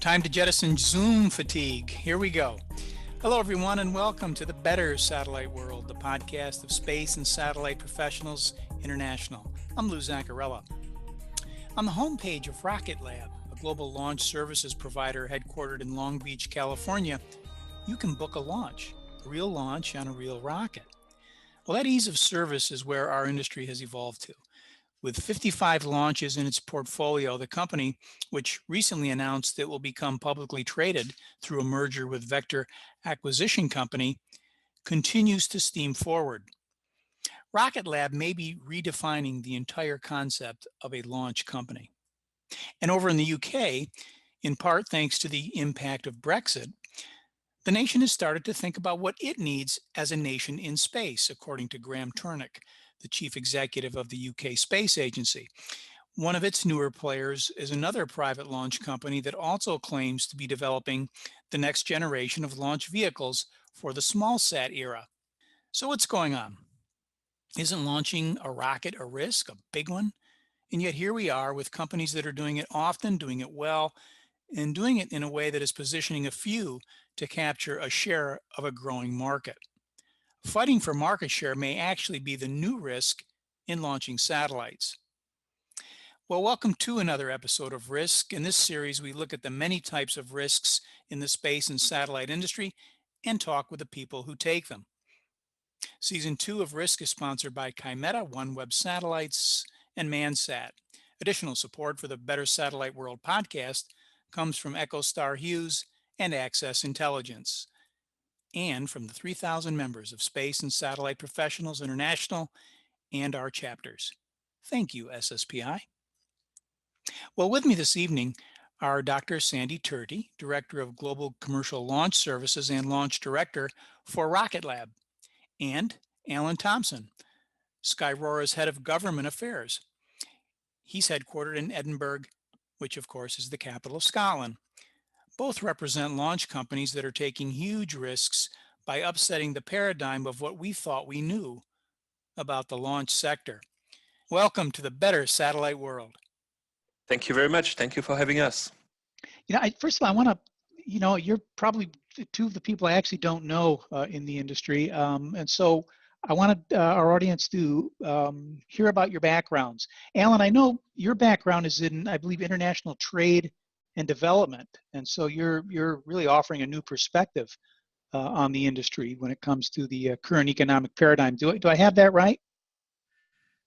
Time to jettison Zoom fatigue. Here we go. Hello, everyone, and welcome to the Better Satellite World, the podcast of Space and Satellite Professionals International. I'm Lou Zaccarella. On the homepage of Rocket Lab, a global launch services provider headquartered in Long Beach, California, you can book a launch, a real launch on a real rocket. Well, that ease of service is where our industry has evolved to. With 55 launches in its portfolio, the company, which recently announced it will become publicly traded through a merger with Vector Acquisition Company, continues to steam forward. Rocket Lab may be redefining the entire concept of a launch company. And over in the UK, in part thanks to the impact of Brexit, the nation has started to think about what it needs as a nation in space, according to Graham Turnick, the chief executive of the UK Space Agency. One of its newer players is another private launch company that also claims to be developing the next generation of launch vehicles for the small sat era. So what's going on? Isn't launching a rocket a risk, a big one? And yet here we are with companies that are doing it often, doing it well, and doing it in a way that is positioning a few to capture a share of a growing market. Fighting for market share may actually be the new risk in launching satellites. Well, welcome to another episode of Risk. In this series, we look at the many types of risks in the space and satellite industry and talk with the people who take them. Season 2 of Risk is sponsored by Kymeta, OneWeb Satellites, and Mansat. Additional support for the Better Satellite World podcast comes from EchoStar Hughes and Access Intelligence, and from the 3,000 members of Space and Satellite Professionals International and our chapters. Thank you, SSPI. Well, with me this evening are Dr. Sandy Tirtey, Director of Global Commercial Launch Services and Launch Director for Rocket Lab, and Alan Thompson, Skyrora's Head of Government Affairs. He's headquartered in Edinburgh, which of course is the capital of Scotland. Both represent launch companies that are taking huge risks by upsetting the paradigm of what we thought we knew about the launch sector. Welcome to the Better Satellite World. Thank you very much. Thank you for having us. First of all, I want to, you're probably two of the people I actually don't know in the industry. And so I wanted our audience to hear about your backgrounds. Alan, I know your background is in, I believe, international trade and development. And so you're really offering a new perspective on the industry when it comes to the current economic paradigm. Do I have that right?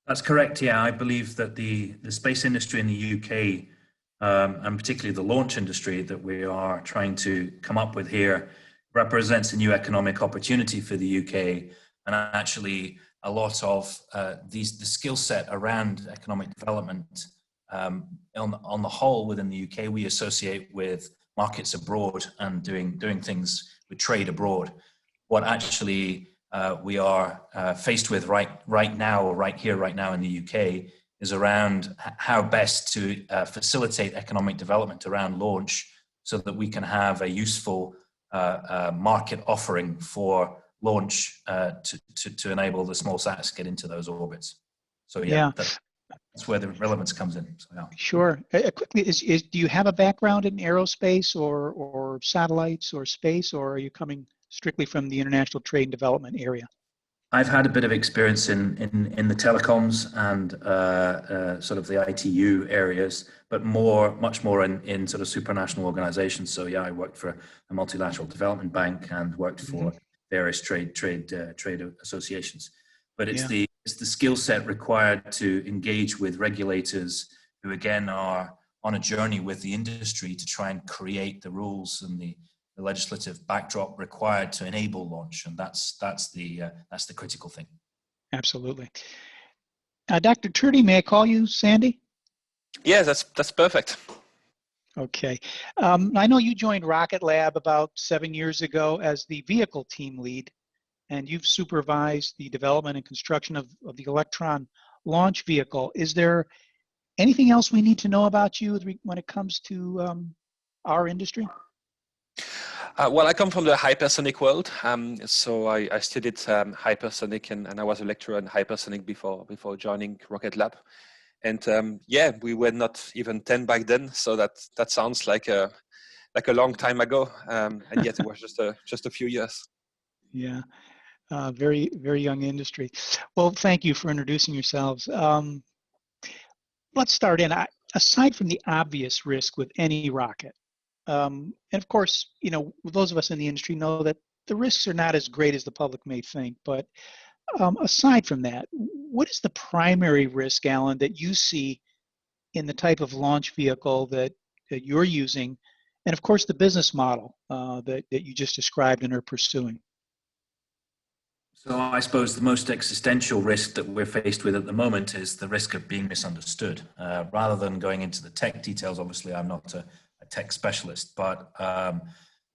That's correct. Yeah, I believe that the space industry in the UK, and particularly the launch industry that we are trying to come up with here, represents a new economic opportunity for the UK. And actually, a lot of the skill set around economic development on the whole within the UK, we associate with markets abroad and doing things with trade abroad. What actually we are faced with right now, or right here, right now in the UK, is around how best to facilitate economic development around launch so that we can have a useful market offering for launch to enable the small sats to get into those orbits. So that's where the relevance comes in. So, yeah. Sure. Quickly, do you have a background in aerospace or satellites or space, or are you coming strictly from the international trade and development area? I've had a bit of experience in the telecoms and sort of the ITU areas, but much more in sort of supranational organizations. So yeah, I worked for a multilateral development bank and worked for various trade associations. But it's the skill set required to engage with regulators who again are on a journey with the industry to try and create the rules and the legislative backdrop required to enable launch, and that's the critical thing. Absolutely. Dr. Tirtey, may I call you Sandy? Yeah, that's perfect. Okay. I know you joined Rocket Lab about 7 years ago as the vehicle team lead, and you've supervised the development and construction of the Electron launch vehicle. Is there anything else we need to know about you when it comes to our industry? Well, I come from the hypersonic world, so I studied hypersonic, and I was a lecturer in hypersonic before joining Rocket Lab. And we were not even 10 back then, so that sounds like a like a long time ago, and yet it was just a few years. Yeah, very, very young industry. Well, thank you for introducing yourselves. Let's start in. Aside from the obvious risk with any rocket, and of course, those of us in the industry know that the risks are not as great as the public may think. But aside from that, what is the primary risk, Alan, that you see in the type of launch vehicle that you're using, and of course the business model that you just described and are pursuing? So I suppose the most existential risk that we're faced with at the moment is the risk of being misunderstood. Rather than going into the tech details, obviously I'm not a tech specialist, but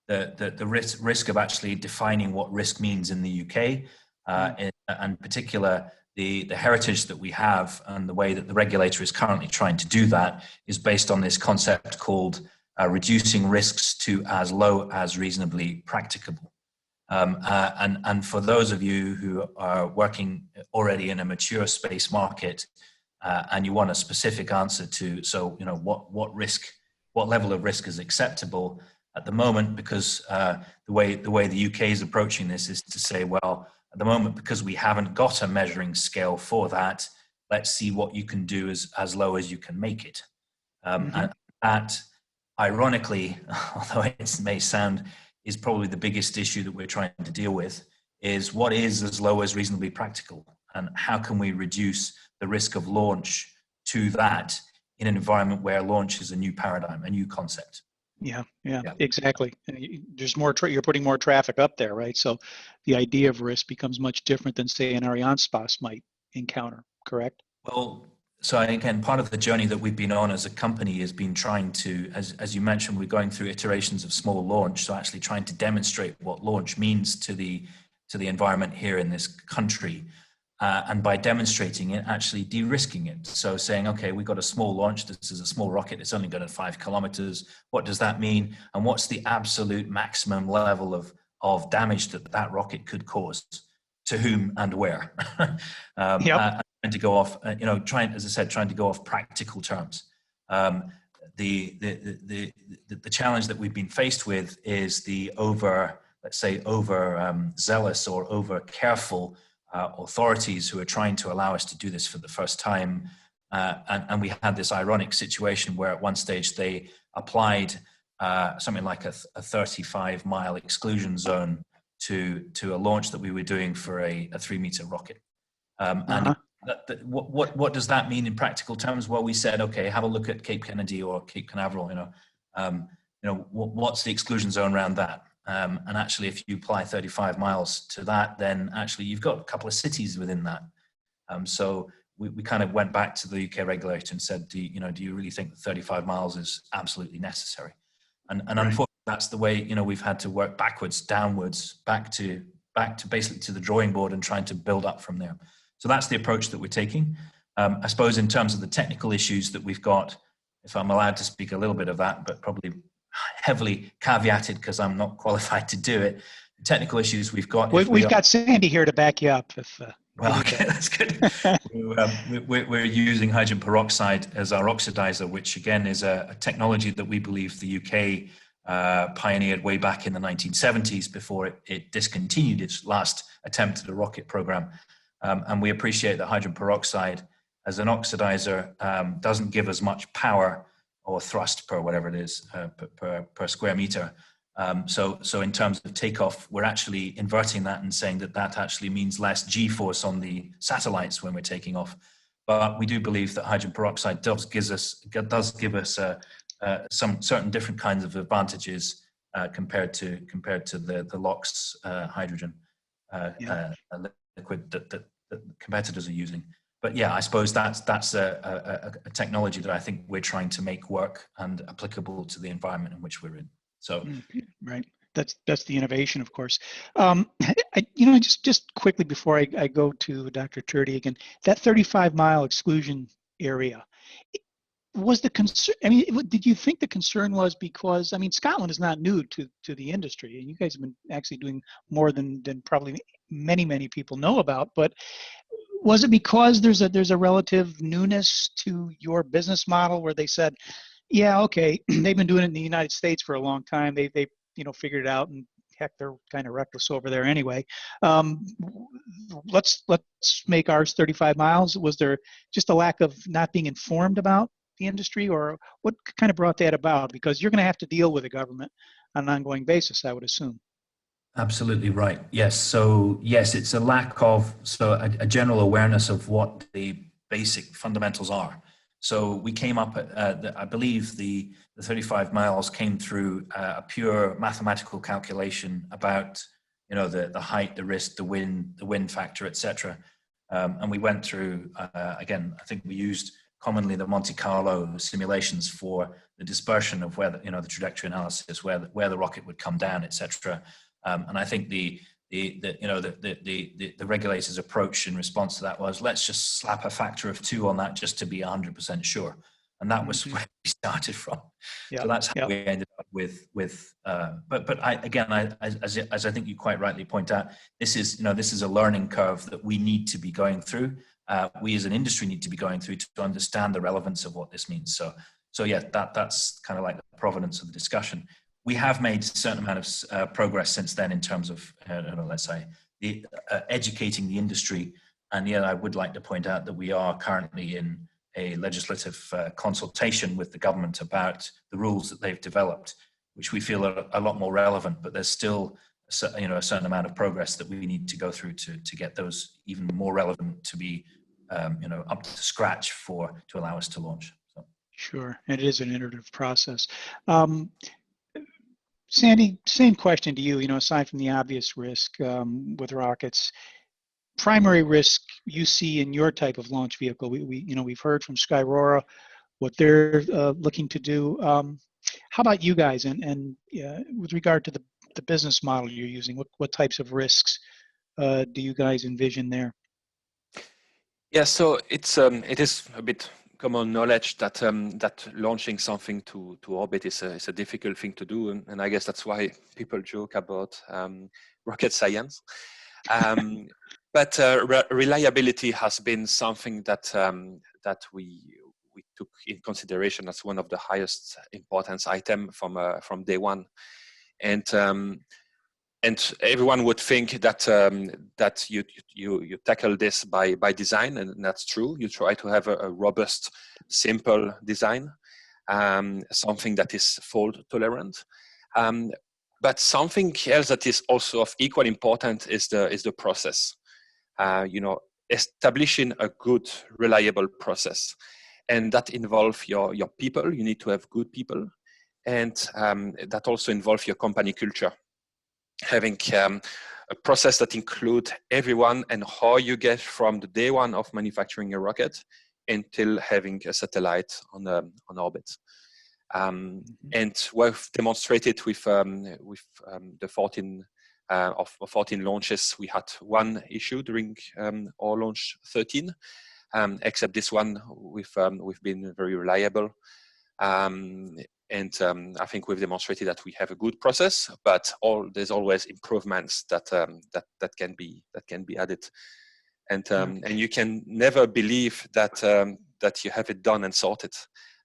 the risk of actually defining what risk means in the UK, and in particular the heritage that we have and the way that the regulator is currently trying to do that is based on this concept called reducing risks to as low as reasonably practicable. And for those of you who are working already in a mature space market, and you want a specific answer to, what level of risk is acceptable at the moment, because the way the UK is approaching this is to say, well, at the moment, because we haven't got a measuring scale for that, let's see what you can do as low as you can make it. And that, ironically, although it may sound, is probably the biggest issue that we're trying to deal with, is what is as low as reasonably practical, and how can we reduce the risk of launch to that in an environment where launch is a new paradigm, a new concept. Yeah, exactly. There's more, you're putting more traffic up there, right? So the idea of risk becomes much different than, say, an Arianespace might encounter, correct? Well, so again, part of the journey that we've been on as a company has been trying to, as you mentioned, we're going through iterations of small launch. So actually trying to demonstrate what launch means to the environment here in this country. And by demonstrating it, actually de-risking it. So saying, okay, we've got a small launch. This is a small rocket. It's only going to 5 kilometers. What does that mean? And what's the absolute maximum level of damage that rocket could cause? To whom and where? And to go off, trying to go off practical terms. The challenge that we've been faced with is the over zealous or over careful authorities who are trying to allow us to do this for the first time. And we had this ironic situation where at one stage they applied something like a 35-mile exclusion zone to a launch that we were doing for a 3-meter rocket. And what does that mean in practical terms? Well, we said, okay, have a look at Cape Kennedy or Cape Canaveral. What's the exclusion zone around that? And actually, if you apply 35 miles to that, then actually you've got a couple of cities within that. So we kind of went back to the UK regulator and said, do you really think that 35 miles is absolutely necessary? And right. Unfortunately, that's the way we've had to work backwards, downwards, back to basically to the drawing board and trying to build up from there. So that's the approach that we're taking. I suppose in terms of the technical issues that we've got, if I'm allowed to speak a little bit of that, but probably heavily caveated because I'm not qualified to do it. The technical issues we've got. We've got Sandy here to back you up. Well, okay, that's good. We're using hydrogen peroxide as our oxidizer, which again is a technology that we believe the UK pioneered way back in the 1970s before it discontinued its last attempt at a rocket program. And we appreciate that hydrogen peroxide as an oxidizer doesn't give as much power or thrust per whatever it is per square meter. So in terms of takeoff, we're actually inverting that and saying that actually means less G-force on the satellites when we're taking off. But we do believe that hydrogen peroxide does give us some certain different kinds of advantages compared to the LOX hydrogen liquid that competitors are using. But yeah, I suppose that's a technology that I think we're trying to make work and applicable to the environment in which we're in. So, right, that's the innovation, of course. Just quickly before I go to Dr. Tirtey again, that 35-mile exclusion area, was the concern? I mean, did you think the concern was because Scotland is not new to the industry, and you guys have been actually doing more than probably many people know about, but was it because there's a relative newness to your business model where they said, Yeah, okay. They've been doing it in the United States for a long time. They figured it out, and heck, they're kind of reckless over there anyway. Um, let's make ours 35 miles. Was there just a lack of not being informed about the industry, or what kind of brought that about? Because you're going to have to deal with the government on an ongoing basis, I would assume. Absolutely right. Yes. So yes, it's a lack of a general awareness of what the basic fundamentals are. So we came up at, I believe the 35 miles came through a pure mathematical calculation about the height, the risk, the wind factor, etc. And we went through again. I think we used commonly the Monte Carlo simulations for the dispersion of where the trajectory analysis, where the rocket would come down, etc. And I think the regulators' approach in response to that was, let's just slap a factor of 2 on that just to be 100% sure. And that was where we started from. Yeah. So that's how we ended up with but as I think you quite rightly point out, this is a learning curve that we need to be going through. We as an industry need to be going through to understand the relevance of what this means. So yeah, that's kind of like the provenance of the discussion. We have made a certain amount of progress since then in terms of, let's say, the educating the industry. And yet I would like to point out that we are currently in a legislative consultation with the government about the rules that they've developed, which we feel are a lot more relevant, but there's still a certain amount of progress that we need to go through to get those even more relevant to be up to scratch to allow us to launch. So. Sure, and it is an iterative process. Sandy, same question to you. Aside from the obvious risk with rockets, primary risk you see in your type of launch vehicle. We've heard from Skyrora what they're looking to do. How about you guys? And with regard to the business model you're using, what types of risks do you guys envision there? Yeah, so it is a bit common knowledge that that launching something to orbit is a difficult thing to do, and I guess that's why people joke about rocket science. But reliability has been something that that we took in consideration as one of the highest importance item from day one, and everyone would think that that you tackle this by design, and that's true. You try to have a robust, simple design, something that is fault tolerant. But something else that is also of equal importance is the process. Establishing a good, reliable process, and that involves your people. You need to have good people, and that also involves your company culture. Having a process that includes everyone and how you get from the day one of manufacturing a rocket until having a satellite on orbit. And we've demonstrated with the 14 launches. We had one issue during our launch 13, except this one we've been very reliable. And I think we've demonstrated that we have a good process, but there's always improvements that can be added, and you can never believe that you have it done and sorted.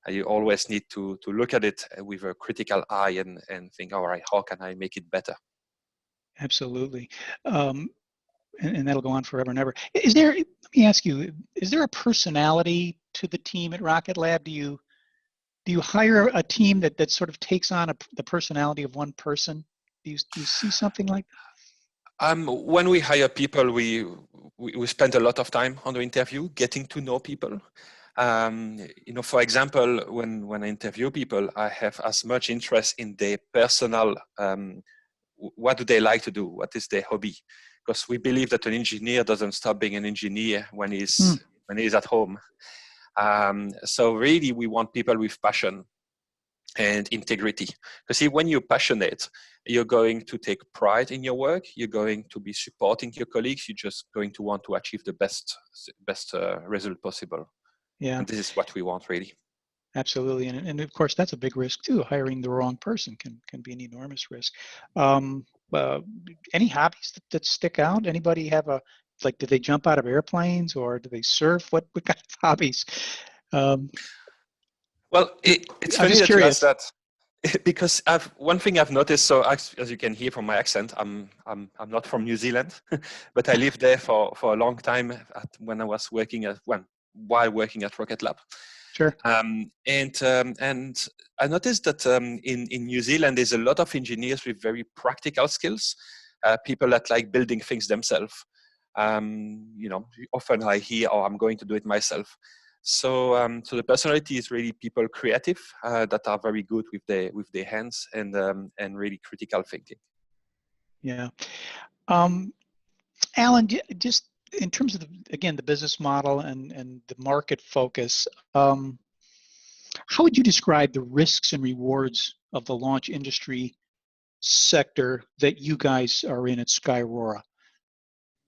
You always need to look at it with a critical eye and think, all right, how can I make it better? Absolutely. And that'll go on forever and ever. Let me ask you, is there a personality to the team at Rocket Lab? Do you hire a team that sort of takes on the personality of one person? Do you see something like that? When we hire people, we spend a lot of time on the interview, getting to know people. For example, when I interview people, I have as much interest in their personal, what do they like to do? What is their hobby? Because we believe that an engineer doesn't stop being an engineer when he's at home. So really, we want people with passion and integrity. Because see, when you're passionate, you're going to take pride in your work. You're going to be supporting your colleagues. You're just going to want to achieve the best result possible. Yeah, and this is what we want, really. Absolutely, and of course that's a big risk too. Hiring the wrong person can be an enormous risk. Any hobbies that stick out? Anybody have do they jump out of airplanes or do they surf? What kind of hobbies? Well, it's I'm funny just that you asked curious. that because one thing I've noticed. So as you can hear from my accent, I'm not from New Zealand, but I lived there for a long time when I was working while working at Rocket Lab. Sure. And I noticed that in New Zealand, there's a lot of engineers with very practical skills, people that like building things themselves. Often I hear, "Oh, I'm going to do it myself." So the personality is really people creative that are very good with their hands and really critical thinking. Yeah. Alan, just in terms of the business model and the market focus, how would you describe the risks and rewards of the launch industry sector that you guys are in at Skyrora?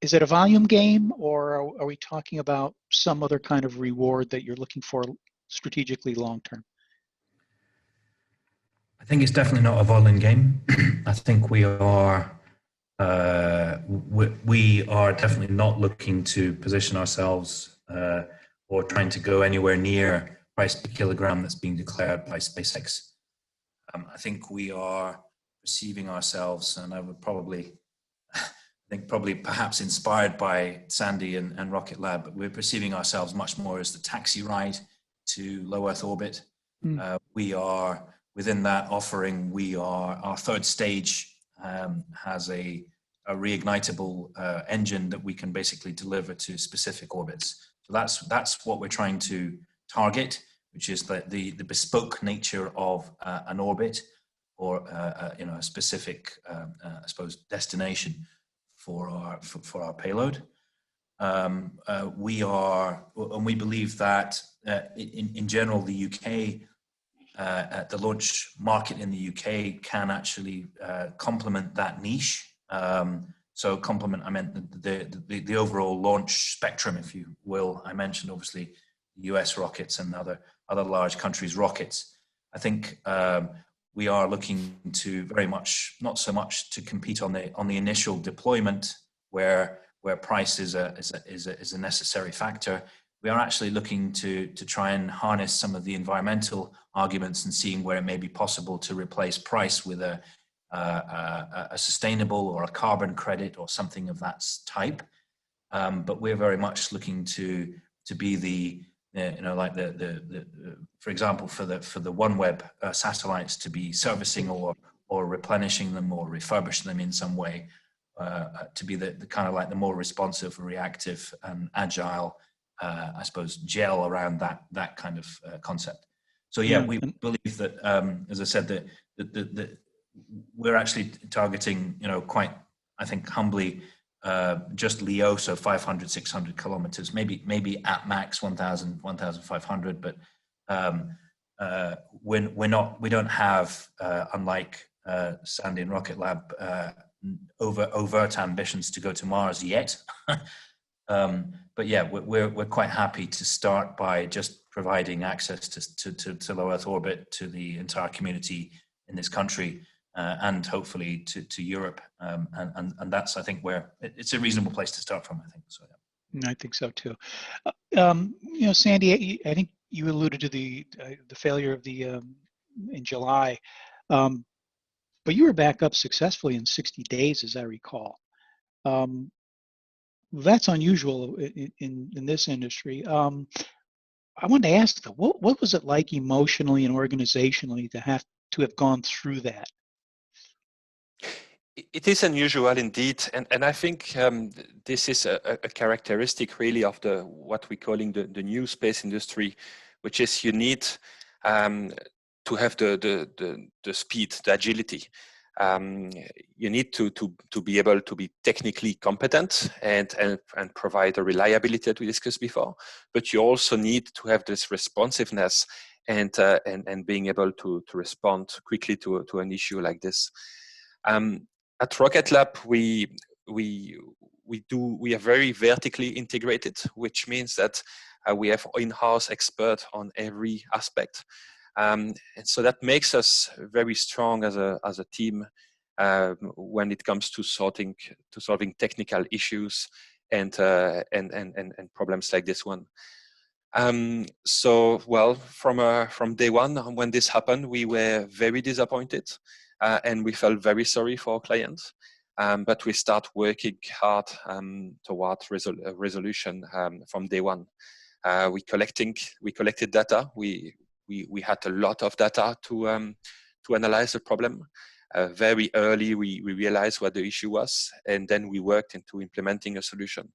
Is it a volume game, or are we talking about some other kind of reward that you're looking for strategically long term? I think it's definitely not a volume game. I think we are definitely not looking to position ourselves or trying to go anywhere near price per kilogram that's being declared by SpaceX. I think we are perceiving ourselves, and I would probably perhaps inspired by Sandy and Rocket Lab, but we're perceiving ourselves much more as the taxi ride to low Earth orbit. We are within that offering. Our third stage has a reignitable engine that we can basically deliver to specific orbits. So that's what we're trying to target, which is the bespoke nature of an orbit or a specific, I suppose, destination for our payload. We believe that in general the UK, the launch market in the UK can actually complement that niche. So complement, I meant the overall launch spectrum, if you will. I mentioned obviously US rockets and other large countries' rockets. I think we are looking to very much, not so much to compete on the initial deployment where price is a necessary factor. We are actually looking to try and harness some of the environmental arguments and seeing where it may be possible to replace price with a sustainable or a carbon credit or something of that type. But we're very much looking to be the for example, for the OneWeb satellites to be servicing or replenishing them or refurbishing them in some way, to be the kind of like the more responsive, reactive, and agile, I suppose, gel around that kind of concept. So we believe that, as I said, that we're actually targeting, quite, I think, humbly, just LEO, so 500, 600 kilometers, maybe at max 1,000, 1,500, but we don't have, unlike Sandy and Rocket Lab, overt ambitions to go to Mars yet. But yeah, we're quite happy to start by just providing access to low Earth orbit to the entire community in this country. And hopefully to Europe, and that's, I think, where it's a reasonable place to start from, I think. So yeah. I think so too. Sandy, I think you alluded to the failure of the in July, but you were back up successfully in 60 days, as I recall. That's unusual in this industry. I wanted to ask, though, what was it like emotionally and organizationally to have gone through that? It is unusual indeed, and I think this is a characteristic really of what we're calling the new space industry, which is you need to have the speed, the agility. You need to be able to be technically competent and provide the reliability that we discussed before, but you also need to have this responsiveness and being able to respond quickly to an issue like this. At Rocket Lab, we are very vertically integrated, which means that we have in-house experts on every aspect, and so that makes us very strong as a team when it comes to solving technical issues and problems like this one. From day one, when this happened, we were very disappointed, and we felt very sorry for our clients. But we start working hard toward resolution from day one. We collected data. We had a lot of data to analyze the problem. Very early, we realized what the issue was, and then we worked into implementing a solution.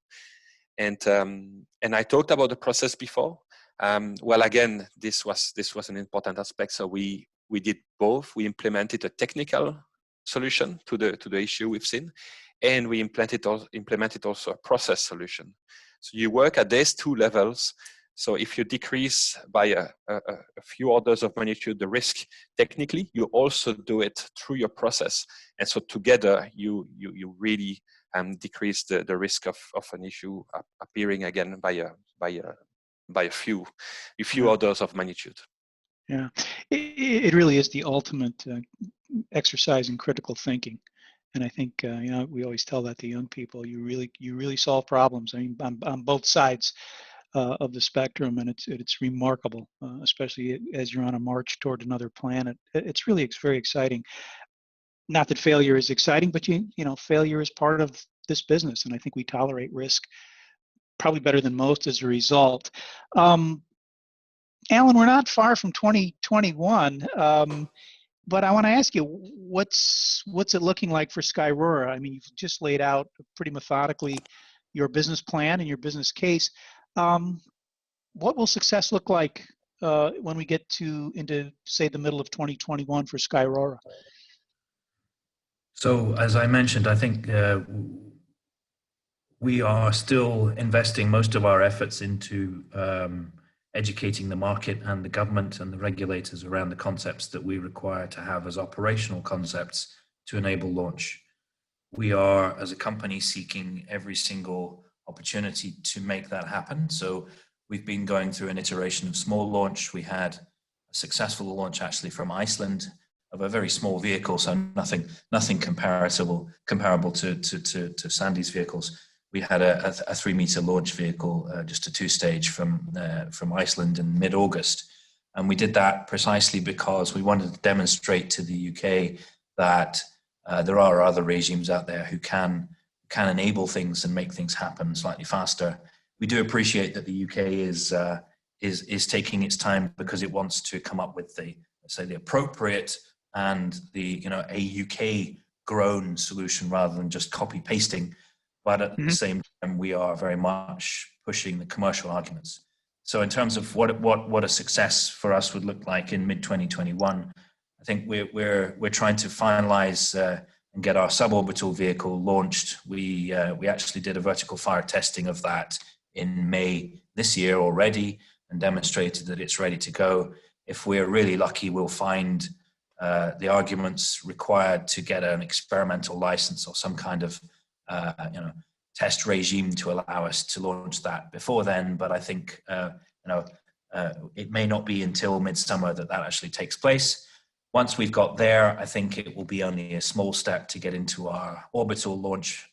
And I talked about the process before. Again, this was an important aspect. So we did both. We implemented a technical solution to the issue we've seen, and we implemented also a process solution. So you work at these two levels. So if you decrease by a few orders of magnitude the risk technically, you also do it through your process. And so together you really decrease the risk of an issue appearing again by a few orders of magnitude. Yeah, it really is the ultimate exercise in critical thinking. And I think we always tell that to young people. You really solve problems. I mean, on both sides of the spectrum, and it's remarkable, especially as you're on a march toward another planet. It's very exciting. Not that failure is exciting, but failure is part of this business, and I think we tolerate risk probably better than most as a result. Alan, we're not far from 2021. But I want to ask you, what's it looking like for Skyrora? I mean, you've just laid out pretty methodically your business plan and your business case. What will success look like when we get into, say, the middle of 2021 for Skyrora? So, as I mentioned, I think we are still investing most of our efforts into educating the market and the government and the regulators around the concepts that we require to have as operational concepts to enable launch. We are, as a company, seeking every single opportunity to make that happen. So we've been going through an iteration of small launch. We had a successful launch actually from Iceland of a very small vehicle, so nothing comparable to Sandy's vehicles. We had a 3-meter launch vehicle, just a 2-stage from Iceland in mid-August. And we did that precisely because we wanted to demonstrate to the UK that there are other regimes out there who can enable things and make things happen slightly faster. We do appreciate that the UK is taking its time because it wants to come up with the appropriate and a UK grown solution rather than just copy pasting. But at the same time, we are very much pushing the commercial arguments. So in terms of what a success for us would look like in mid-2021, I think we're trying to finalize and get our suborbital vehicle launched. We actually did a vertical fire testing of that in May this year already and demonstrated that it's ready to go. If we're really lucky, we'll find the arguments required to get an experimental license or some kind of test regime to allow us to launch that before then. But I think it may not be until midsummer that actually takes place. Once we've got there, I think it will be only a small step to get into our orbital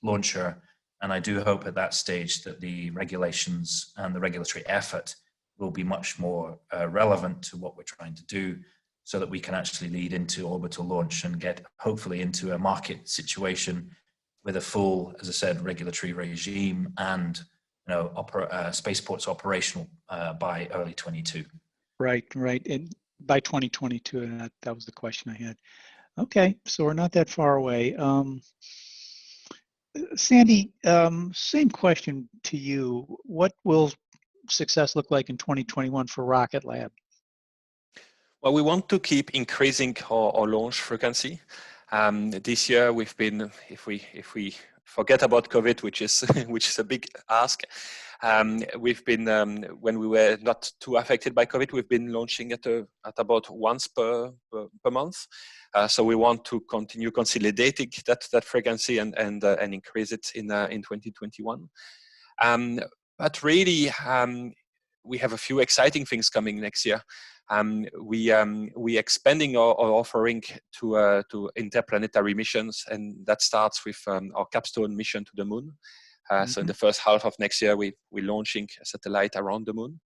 launcher. And I do hope at that stage that the regulations and the regulatory effort will be much more relevant to what we're trying to do, so that we can actually lead into orbital launch and get hopefully into a market situation with a full, as I said, regulatory regime and spaceports operational by early 22. Right, and by 2022, and that was the question I had. Okay, so we're not that far away. Sandy, same question to you. What will success look like in 2021 for Rocket Lab? Well, we want to keep increasing our launch frequency. This year we've been, if we forget about COVID, which is a big ask, we've been when we were not too affected by COVID, we've been launching at about once per month. So we want to continue consolidating that frequency and increase it in 2021. But really, we have a few exciting things coming next year. We expanding our offering to interplanetary missions, and that starts with our capstone mission to the moon. So in the first half of next year, we're launching a satellite around the moon.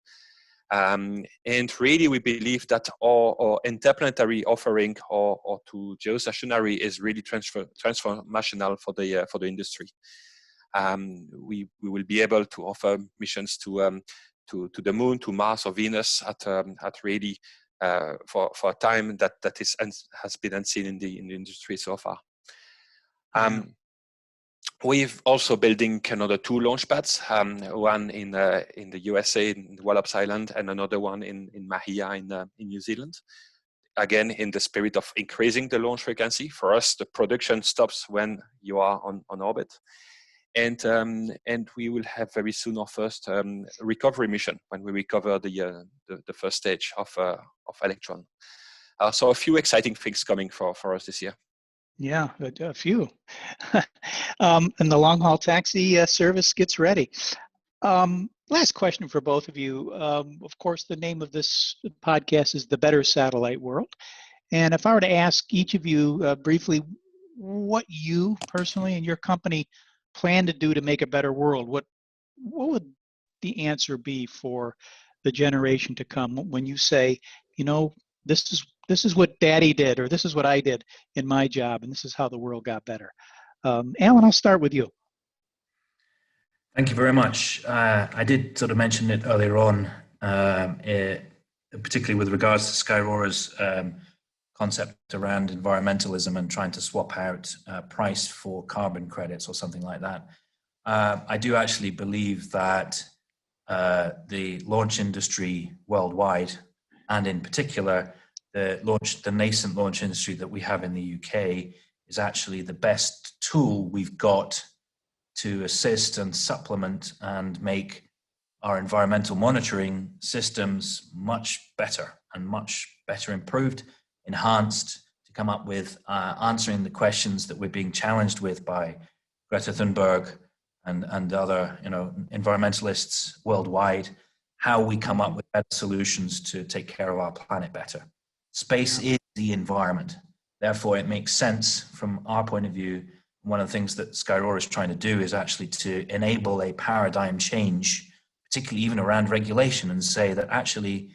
And really, we believe that our interplanetary offering or to geostationary is really transformational for the industry. We will be able to offer missions to the moon, to Mars or Venus at really for a time that has been unseen in the industry so far. We've also building another 2 launch pads, one in the USA, in Wallops Island, and another one in Mahia in New Zealand. Again, in the spirit of increasing the launch frequency. For us, the production stops when you are on orbit. And we will have very soon our first recovery mission when we recover the first stage of Electron. So a few exciting things coming for us this year. Yeah, a few. And the long-haul taxi service gets ready. Last question for both of you. Of course, the name of this podcast is The Better Satellite World. And if I were to ask each of you briefly what you personally and your company plan to do to make a better world, what would the answer be for the generation to come when you say, you know, this is what Daddy did, or this is what I did in my job, and this is how the world got better. Alan, I'll start with you. Thank you very much. I did sort of mention it earlier on, particularly with regards to Skyrora's concept around environmentalism and trying to swap out price for carbon credits or something like that. I do actually believe that the launch industry worldwide, and in particular the nascent launch industry that we have in the UK, is actually the best tool we've got to assist and supplement and make our environmental monitoring systems much better improved, enhanced, to come up with answering the questions that we're being challenged with by Greta Thunberg and other environmentalists worldwide, how we come up with better solutions to take care of our planet better. Space is the environment. Therefore, it makes sense from our point of view. One of the things that Skyrora is trying to do is actually to enable a paradigm change, particularly even around regulation, and say that actually,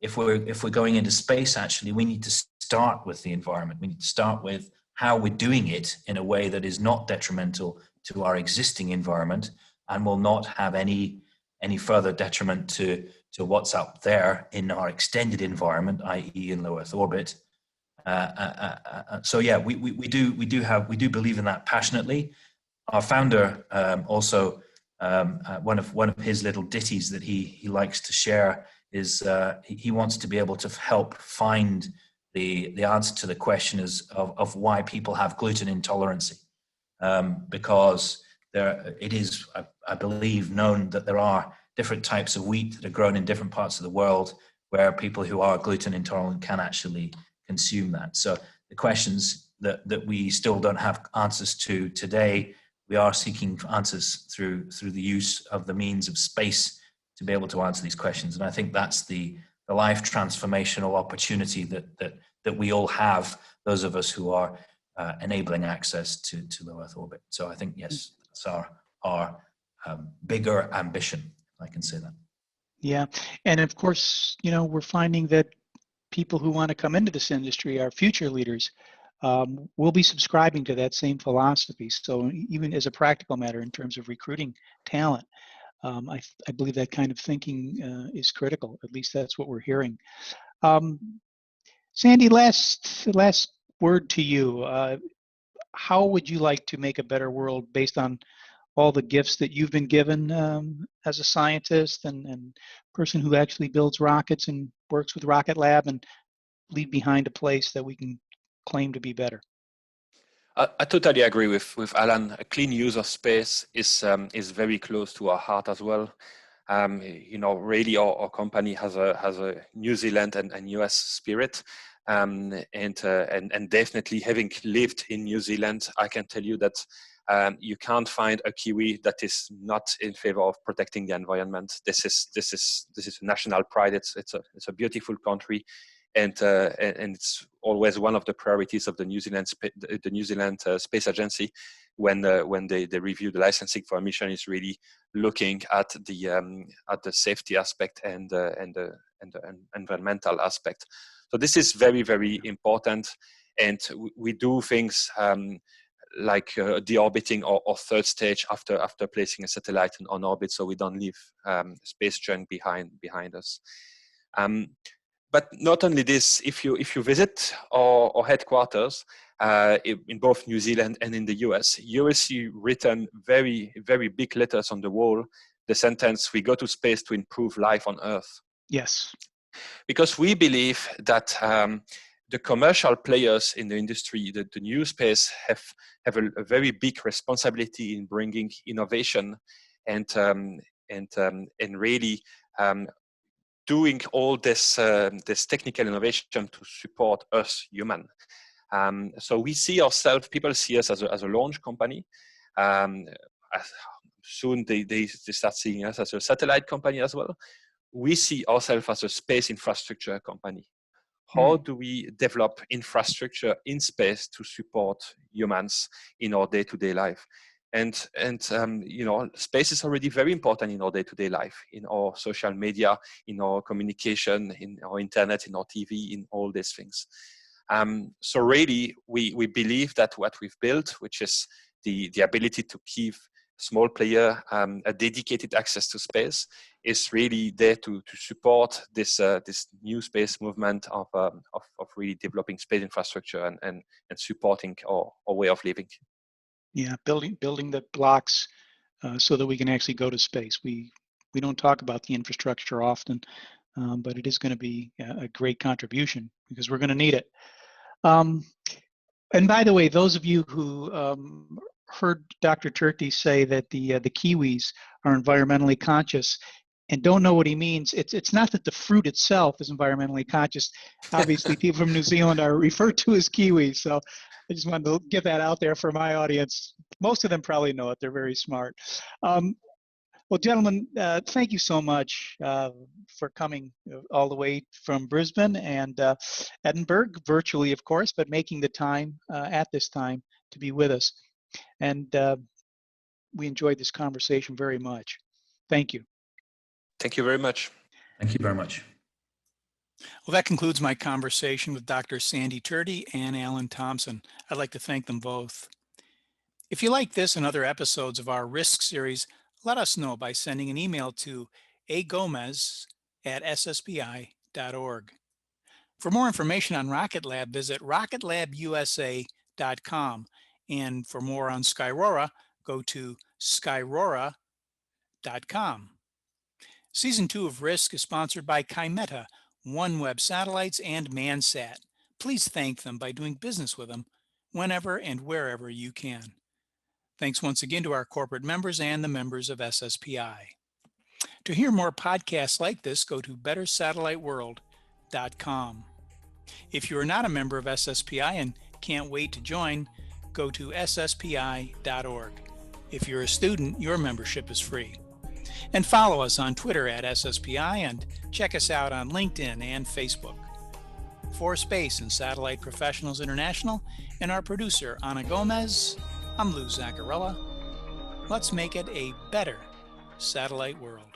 if we're going into space, actually, we need to start with the environment. We need to start with how we're doing it in a way that is not detrimental to our existing environment and will not have any further detriment to what's up there in our extended environment, i.e. in low Earth orbit. So yeah, we do believe in that passionately. Our founder also one of his little ditties that he likes to share is he wants to be able to help find the answer to the question of why people have gluten intolerance, because it is, I believe, known that there are different types of wheat that are grown in different parts of the world where people who are gluten intolerant can actually consume that. So the questions that we still don't have answers to today, we are seeking answers through the use of the means of space to be able to answer these questions. And I think that's the life transformational opportunity that we all have, those of us who are enabling access to low Earth orbit. So I think, yes, that's our bigger ambition, if I can say that. Yeah, and of course, we're finding that people who want to come into this industry, our future leaders, will be subscribing to that same philosophy. So even as a practical matter, in terms of recruiting talent, I believe that kind of thinking is critical. At least that's what we're hearing. Sandy, last word to you. How would you like to make a better world based on all the gifts that you've been given as a scientist and person who actually builds rockets and works with Rocket Lab, and leave behind a place that we can claim to be better? I totally agree with Alan. A clean use of space is very close to our heart as well. Really, our company has a New Zealand and US spirit, and definitely having lived in New Zealand, I can tell you that you can't find a Kiwi that is not in favor of protecting the environment. This is a national pride. It's a beautiful country, and it's always one of the priorities of the New Zealand Space Agency when they review the licensing for a mission, is really looking at the safety aspect and the environmental aspect. So this is very, very important, and we do things like deorbiting or third stage after placing a satellite on orbit, so we don't leave space junk behind us. But not only this, if you visit our headquarters in both New Zealand and in the US, you will see written very, very big letters on the wall the sentence, "We go to space to improve life on Earth." Yes. Because we believe that the commercial players in the industry, the new space, have a very big responsibility in bringing innovation and really doing all this technical innovation to support us human. So we see ourselves, people see us as a launch company. Soon they start seeing us as a satellite company as well. We see ourselves as a space infrastructure company. How do we develop infrastructure in space to support humans in our day-to-day life? And space is already very important in our day-to-day life, in our social media, in our communication, in our internet, in our TV, in all these things. So really, we believe that what we've built, which is the ability to give small player a dedicated access to space, is really there to support this new space movement of really developing space infrastructure and supporting our way of living. Yeah, building the blocks so that we can actually go to space. We don't talk about the infrastructure often, but it is going to be a great contribution because we're going to need it. And by the way, those of you who heard Dr. Tirtey say that the Kiwis are environmentally conscious and don't know what he means, it's not that the fruit itself is environmentally conscious. Obviously, people from New Zealand are referred to as Kiwis, so I just wanted to get that out there for my audience. Most of them probably know it. They're very smart. Well, gentlemen, thank you so much for coming all the way from Brisbane and Edinburgh, virtually, of course, but making the time at this time to be with us. And we enjoyed this conversation very much. Thank you. Thank you very much. Thank you very much. Well, that concludes my conversation with Dr. Sandy Tirtey and Alan Thompson. I'd like to thank them both. If you like this and other episodes of our Risk series, let us know by sending an email to agomez@sspi.org. For more information on Rocket Lab, visit rocketlabusa.com. And for more on Skyrora, go to skyrora.com. Season 2 of Risk is sponsored by Kymeta, OneWeb Satellites, and Mansat. Please thank them by doing business with them whenever and wherever you can. Thanks once again to our corporate members and the members of SSPI. To hear more podcasts like this, go to bettersatelliteworld.com. If you are not a member of SSPI and can't wait to join, go to sspi.org. If you're a student, your membership is free. And follow us on Twitter at SSPI and check us out on LinkedIn and Facebook. For Space and Satellite Professionals International and our producer, Ana Gomez, I'm Lou Zaccarella. Let's make it a better satellite world.